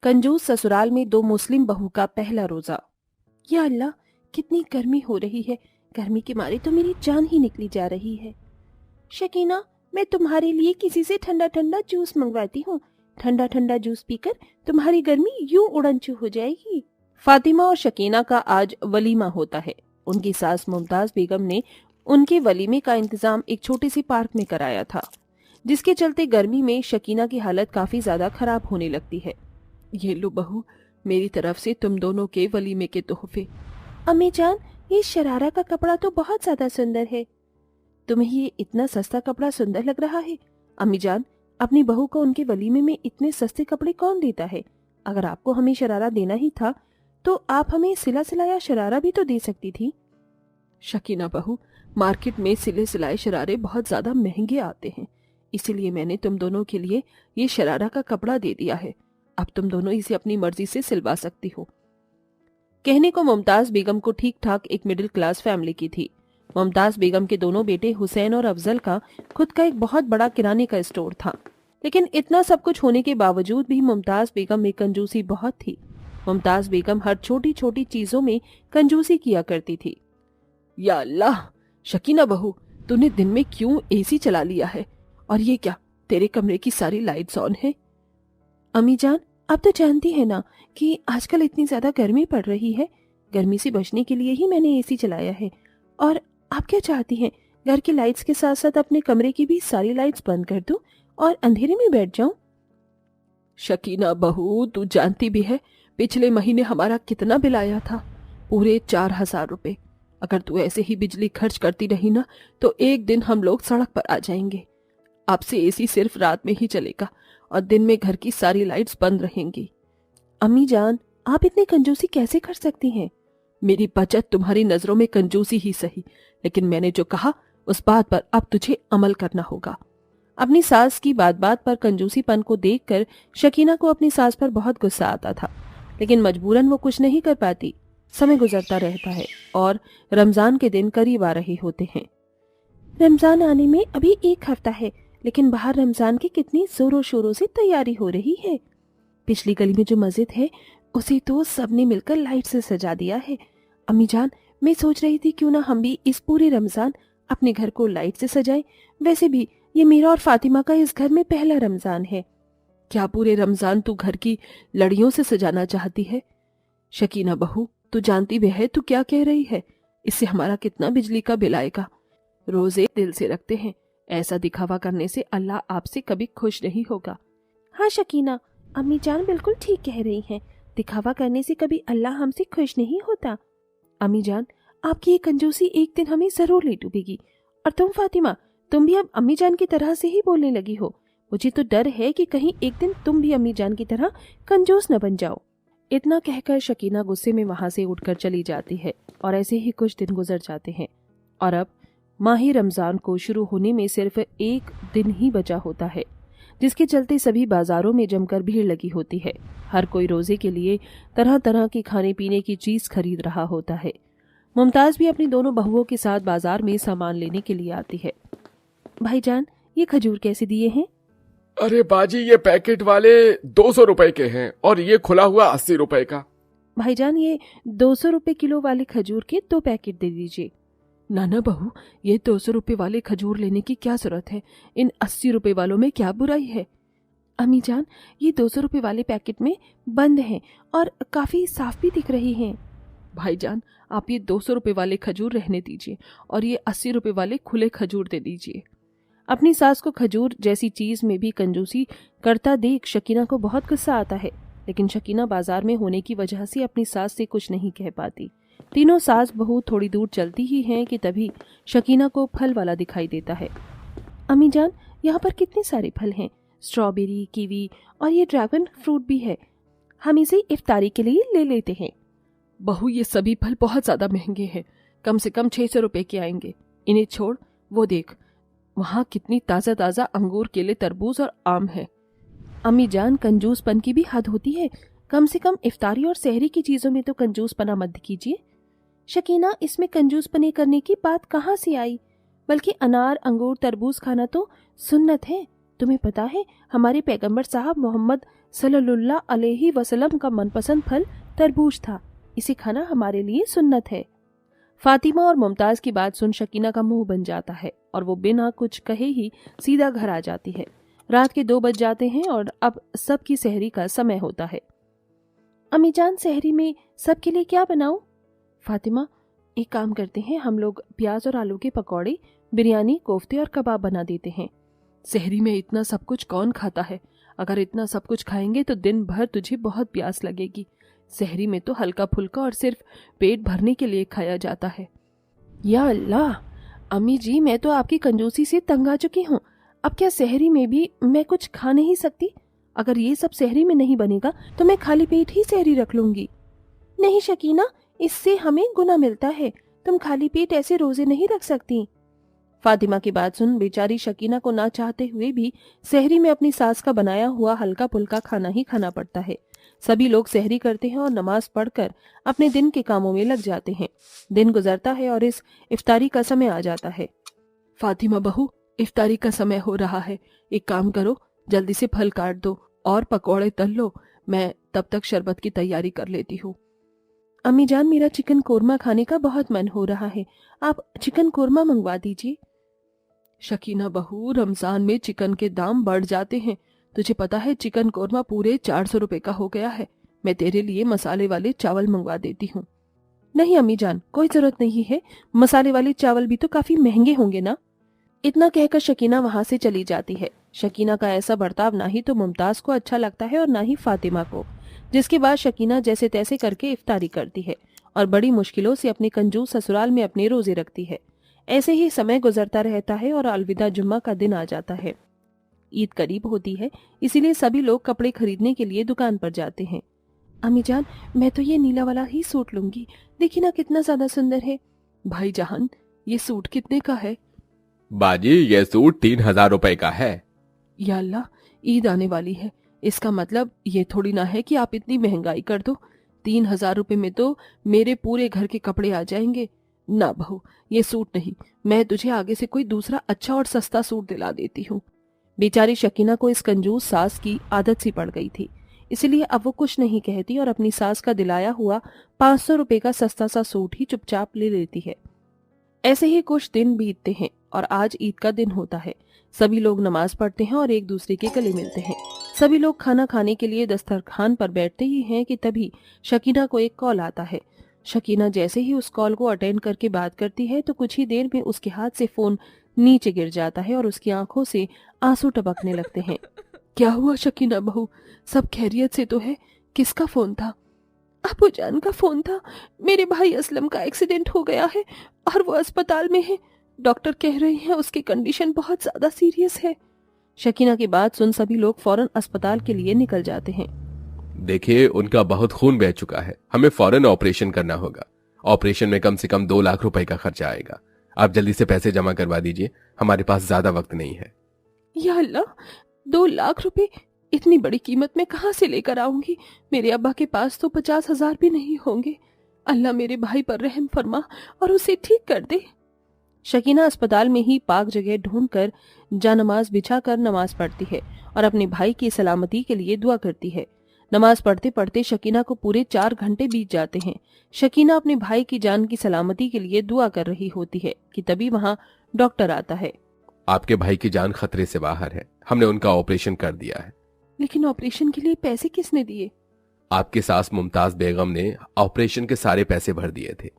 कंजूस ससुराल में दो मुस्लिम बहू का पहला रोजा। या अल्लाह, कितनी गर्मी हो रही है। गर्मी के मारे तो मेरी जान ही निकली जा रही है। शकीना, मैं तुम्हारे लिए किसी से ठंडा ठंडा जूस मंगवाती हूँ। ठंडा ठंडा जूस पीकर तुम्हारी गर्मी यूं उड़नचू हो जाएगी। फातिमा और शकीना का आज वलीमा होता है। उनकी सास मुमताज बेगम ने उनके वलीमे का इंतजाम एक छोटे से पार्क में कराया था, जिसके चलते गर्मी में शकीना की हालत काफी ज्यादा खराब होने लगती है। ये लो बहू, मेरी तरफ से तुम दोनों के वलीमे के तोहफे। अम्मी जान, ये शरारा का कपड़ा तो बहुत ज्यादा सुंदर है। तुम्हें ये इतना सस्ता कपड़ा सुंदर लग रहा है? अम्मी जान, अपनी बहू को उनके वलीमे में इतने सस्ते कपड़े कौन देता है? अगर आपको हमें शरारा देना ही था तो आप हमें सिला सिलाया शरारा भी तो दे सकती थी। शकीना बहू, मार्केट में सिले सिलाए शरारे बहुत ज्यादा महंगे आते हैं, इसीलिए मैंने तुम दोनों के लिए ये शरारा का कपड़ा दे दिया है। अब तुम दोनों इसे अपनी मर्जी से सिलवा सकती हो। कहने को मुमताज बेगम को ठीक ठाक एक मिडिल क्लास फैमिली की थी। मुमताज बेगम के दोनों बेटे हुसैन और अफजल का खुद का एक बहुत बड़ा किराने का स्टोर था, लेकिन इतना सब कुछ होने के बावजूद भी मुमताज बेगम में कंजूसी बहुत थी। मुमताज बेगम हर छोटी छोटी चीजों में कंजूसी किया करती थी। या अल्लाह, शकीना बहू, तूने दिन में क्यों एसी चला लिया है? और ये क्या, तेरे कमरे की सारी लाइट्स ऑन है? अम्मी जान, अब तो जानती है ना कि आजकल इतनी ज्यादा गर्मी पड़ रही है। गर्मी से बचने के लिए ही मैंने एसी चलाया है। और आप क्या चाहती हैं, घर की लाइट्स के साथ साथ अपने कमरे की भी सारी लाइट्स बंद कर दूं और अंधेरे में बैठ जाऊं? शकीना बहू, तू जानती भी है पिछले महीने हमारा कितना बिल आया था? पूरे 4,000 रुपए। अगर तू ऐसे ही बिजली खर्च करती रही ना तो एक दिन हम लोग सड़क पर आ जाएंगे। अब से एसी सिर्फ रात में ही चलेगा और दिन में घर की सारी लाइट्स बंद रहेंगी। अम्मी जान, आप इतनी कंजूसी कैसे कर सकती हैं? मेरी बचत तुम्हारी नजरों में कंजूसी ही सही, लेकिन मैंने जो कहा उस बात पर अब तुझे अमल करना होगा। अपनी सास की बात बात पर कंजूसीपन को देखकर शकीना को अपनी सास पर बहुत गुस्सा आता था, लेकिन मजबूरन वो कुछ नहीं कर पाती। समय गुजरता रहता है और रमजान के दिन करीब आ रहे होते हैं। रमजान आने में अभी एक हफ्ता है, लेकिन बाहर रमजान की कितनी जोरों शोरों से तैयारी हो रही है। पिछली गली में जो मस्जिद है उसे तो सबने मिलकर लाइट से सजा दिया है। अम्मी जान, मैं सोच रही थी क्यों ना हम भी इस पूरे रमजान अपने घर को लाइट से सजाएं। वैसे भी ये मेरा और फातिमा का इस घर में पहला रमजान है। क्या पूरे रमजान तू घर की लड़ियों से सजाना चाहती है? शकीना बहू, तू जानती भी है तू क्या कह रही है? इससे हमारा कितना बिजली का बिल आएगा। रोजे दिल से रखते हैं, ऐसा दिखावा करने से अल्लाह आपसे कभी खुश नहीं होगा। हाँ शकीना, अम्मी जान बिल्कुल ठीक कह रही हैं। दिखावा करने से कभी अल्लाह हमसे खुश नहीं होता। अम्मी जान, आपकी ये कंजूसी एक दिन हमें जरूर ले डूबेगी। और तुम फातिमा, तुम भी अब अम्मी जान की तरह से ही बोलने लगी हो। मुझे तो डर है कि कहीं एक दिन तुम भी अम्मी जान की तरह कंजूस न बन जाओ। इतना कहकर शकीना गुस्से में वहां से उठकर चली जाती है और ऐसे ही कुछ दिन गुजर जाते हैं और अब माही रमजान को शुरू होने में सिर्फ एक दिन ही बचा होता है, जिसके चलते सभी बाजारों में जमकर भीड़ लगी होती है। हर कोई रोजे के लिए तरह तरह की खाने पीने की चीज खरीद रहा होता है। मुमताज भी अपनी दोनों बहुओं के साथ बाजार में सामान लेने के लिए आती है। भाईजान, ये खजूर कैसे दिए हैं? अरे बाजी, ये पैकेट वाले 200 रुपए के हैं और ये खुला हुआ 80 रुपए का। भाईजान, ये 200 रुपए किलो वाले खजूर के 2 पैकेट दे दीजिए। नाना बहू, ये 200 रुपए वाले खजूर लेने की क्या जरूरत है? इन 80 रुपए वालों में क्या बुराई है? अम्मी जान, ये 200 रुपए वाले पैकेट में बंद हैं और काफी साफ भी दिख रही हैं। भाईजान, आप ये 200 रुपए वाले खजूर रहने दीजिए और ये 80 रुपए वाले खुले खजूर दे दीजिए। अपनी सास को खजूर जैसी चीज में भी कंजूसी करता देख शकीना को बहुत गुस्सा आता है, लेकिन शकीना बाजार में होने की वजह से अपनी सास से कुछ नहीं कह पाती। तीनों सास बहू थोड़ी दूर चलती ही हैं कि तभी शकीना को फल वाला दिखाई देता है। अम्मी जान, यहाँ पर कितने सारे फल हैं। स्ट्रॉबेरी, कीवी और ये ड्रैगन फ्रूट भी है। हम इसे इफ्तारी के लिए ले लेते हैं। बहू, ये सभी फल बहुत ज्यादा महंगे हैं, कम से कम 600 रुपए के आएंगे। इन्हें छोड़, वो देख वहाँ कितनी ताजा ताजा अंगूर, केले, तरबूज और आम है। अम्मी जान, कंजूसपन की भी हद होती है। कम से कम इफ्तारी और सहरी की चीजों में तो कंजूसपना मत कीजिए। शकीना, इसमें कंजूसपने करने की बात कहाँ से आई? बल्कि अनार, अंगूर, तरबूज खाना तो सुन्नत है। तुम्हें पता है हमारे पैगंबर साहब मोहम्मद सल्लल्लाहु अलैहि वसल्लम का मनपसंद फल तरबूज था। इसे खाना हमारे लिए सुन्नत है। फातिमा और मुमताज की बात सुन शकीना का मुंह बन जाता है और वो बिना कुछ कहे ही सीधा घर आ जाती है। रात के 2 बज जाते हैं और अब सबकी सहरी का समय होता है। अम्मी जान, सहरी में सबके लिए क्या बनाऊं? फातिमा, एक काम करते हैं, हम लोग प्याज और आलू के पकौड़े, बिरयानी, कोफ्ते और कबाब बना देते हैं। सहरी में इतना सब कुछ कौन खाता है? अगर इतना सब कुछ खाएंगे तो दिन भर तुझे बहुत प्यास लगेगी। सहरी में तो हल्का फुल्का और सिर्फ पेट भरने के लिए खाया जाता है। या अल्लाह, अम्मी जी, मैं तो आपकी कंजूसी से तंग आ चुकी हूँ। अब क्या सहरी में भी मैं कुछ खा नहीं सकती? अगर ये सब सहरी में नहीं बनेगा तो मैं खाली पेट ही सहरी रख लूंगी। नहीं शकीना, इससे हमें गुनाह मिलता है। तुम खाली पेट ऐसे रोजे नहीं रख सकती। फातिमा की बात सुन बेचारी शकीना को ना चाहते हुए भी सहरी में अपनी सास का बनाया हुआ हल्का फुल्का खाना ही खाना पड़ता है। सभी लोग सहरी करते हैं और नमाज पढ़कर अपने दिन के कामों में लग जाते हैं। दिन गुजरता है और इस इफ्तारी का समय आ जाता है। फातिमा बहू, इफ्तारी का समय हो रहा है। एक काम करो, जल्दी से फल काट दो और पकौड़े तल लो। मैं तब तक शरबत की तैयारी कर लेती हूँ। अम्मी जान, मेरा चिकन कोरमा खाने का बहुत मन हो रहा है। आप चिकन कोरमा मंगवा दीजिए। शकीना बहू, रमजान में चिकन के दाम बढ़ जाते हैं। तुझे पता है चिकन कोरमा पूरे 400 रुपए का हो गया है। मैं तेरे लिए मसाले वाले चावल मंगवा देती हूँ। नहीं अम्मी जान, कोई जरूरत नहीं है। मसाले वाले चावल भी तो काफी महंगे होंगे ना। इतना कहकर शकीना वहां से चली जाती है। शकीना का ऐसा बर्ताव ना ही तो मुमताज को अच्छा लगता है और ना ही फातिमा को। जिसके बाद शकीना जैसे तैसे करके इफ्तारी करती है और बड़ी मुश्किलों से अपने कंजूस ससुराल में अपने रोजे रखती है। ऐसे ही समय गुजरता रहता है और अलविदा जुम्मा का दिन आ जाता है। ईद करीब होती है, इसीलिए सभी लोग कपड़े खरीदने के लिए दुकान पर जाते हैं। अम्मी जान, मैं तो ये नीला वाला ही सूट लूंगी। देखिए ना कितना ज्यादा सुंदर है। भाई जहान, ये सूट कितने का है? बाजी, ये सूट 3,000 रुपए का है। या अल्लाह, ईद आने वाली है। इसका मतलब ये थोड़ी ना है कि आप इतनी महंगाई कर दो। 3,000 रुपए में तो मेरे पूरे घर के कपड़े आ जाएंगे। ना बहू, ये सूट नहीं। मैं तुझे आगे से कोई दूसरा अच्छा और सस्ता सूट दिला देती हूँ। बेचारी शकीना को इस कंजूस सास की आदत सी पड़ गई थी, इसलिए अब वो कुछ नहीं कहती और अपनी सास का दिलाया हुआ 500 रुपए का सस्ता सा सूट ही चुपचाप ले लेती है। ऐसे ही कुछ दिन बीतते हैं और आज ईद का दिन होता है। सभी लोग नमाज पढ़ते हैं और एक दूसरे के गले मिलते हैं। सभी लोग खाना खाने के लिए दस्तरखान पर बैठते ही हैं कि तभी शकीना को एक कॉल आता है। शकीना जैसे ही उस कॉल को अटेंड करके बात करती है तो कुछ ही देर में उसके हाथ से फोन नीचे गिर जाता है और उसकी आंखों से आंसू टपकने लगते हैं। क्या हुआ शकीना बहू, सब खैरियत से तो है? किसका फोन था? अबू जान का फोन था। मेरे भाई असलम का एक्सीडेंट हो गया है और वो अस्पताल में है। डॉक्टर कह रहे हैं उसकी कंडीशन बहुत ज्यादा सीरियस है। शकीना की बात सुन सभी लोग फौरन अस्पताल के लिए निकल जाते हैं। देखिए, उनका बहुत खून बह चुका है। हमें फौरन ऑपरेशन करना होगा। ऑपरेशन में कम से कम 2 लाख रुपए का खर्चा आएगा। आप जल्दी से पैसे जमा करवा दीजिए, हमारे पास ज्यादा वक्त नहीं है। या अल्लाह, 2 लाख रुपए! इतनी बड़ी कीमत में कहाँ से लेकर आऊंगी? मेरे अब्बा के पास तो 50,000 भी नहीं होंगे। अल्लाह मेरे भाई पर रहम फरमा और उसे ठीक कर दे। शकीना अस्पताल में ही पाक जगह ढूंढकर जानमाज बिछाकर नमाज पढ़ती है और अपने भाई की सलामती के लिए दुआ करती है। नमाज पढ़ते पढ़ते शकीना को पूरे 4 घंटे बीत जाते हैं। शकीना अपने भाई की जान की सलामती के लिए दुआ कर रही होती है कि तभी वहाँ डॉक्टर आता है। आपके भाई की जान खतरे से बाहर है। हमने उनका ऑपरेशन कर दिया है। लेकिन ऑपरेशन के लिए पैसे किसने दिए? आपकी सास मुमताज बेगम ने ऑपरेशन के सारे पैसे भर दिए थे।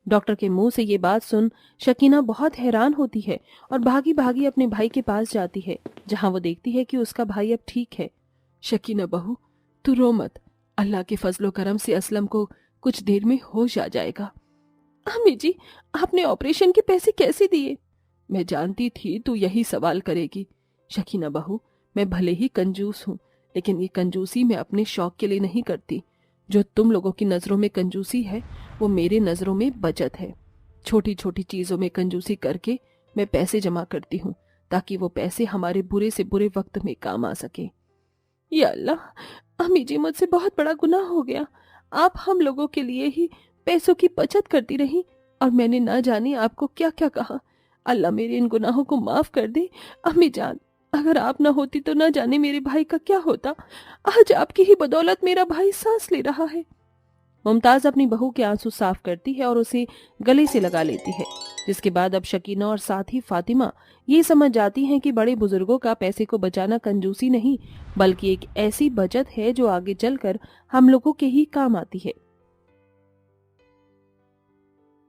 डॉक्टर के मुंह से ये बात सुन शकीना बहुत हैरान होती है और भागी भागी अपने भाई के पास जाती है, जहां वो देखती है कि उसका भाई अब ठीक है। शकीना बहू, तू रो मत। अल्लाह के फजलो करम से असलम को कुछ देर में होश आ जाएगा। अम्मी जी, आपने ऑपरेशन के पैसे कैसे दिए? मैं जानती थी तू यही सवाल करेगी। शकीना बहू, मैं भले ही कंजूस हूँ, लेकिन ये कंजूसी मैं अपने शौक के लिए नहीं करती। जो तुम लोगों की नजरों में कंजूसी है, वो मेरे नजरों में बचत है। छोटी छोटी चीजों में कंजूसी करके मैं पैसे जमा करती हूँ, ताकि वो पैसे हमारे बुरे से बुरे वक्त में काम आ सके। या अल्लाह, अम्मी जी, मुझसे बहुत बड़ा गुनाह हो गया। आप हम लोगों के लिए ही पैसों की बचत करती रही और मैंने ना जाने आपको क्या क्या कहा। अल्लाह मेरे इन गुनाहों को माफ कर दे। अम्मी जान, अगर आप ना होती तो ना जाने मेरे भाई का क्या होता। आज आपकी ही बदौलत मेरा भाई सांस ले रहा है। मुमताज अपनी बहू के आंसू साफ करती है और उसे गले से लगा लेती है, जिसके बाद अब शकीना और साथ ही फातिमा ये समझ जाती हैं कि बड़े बुजुर्गों का पैसे को बचाना कंजूसी नहीं बल्कि एक ऐसी बचत है जो आगे चलकर हम लोगों के ही काम आती है।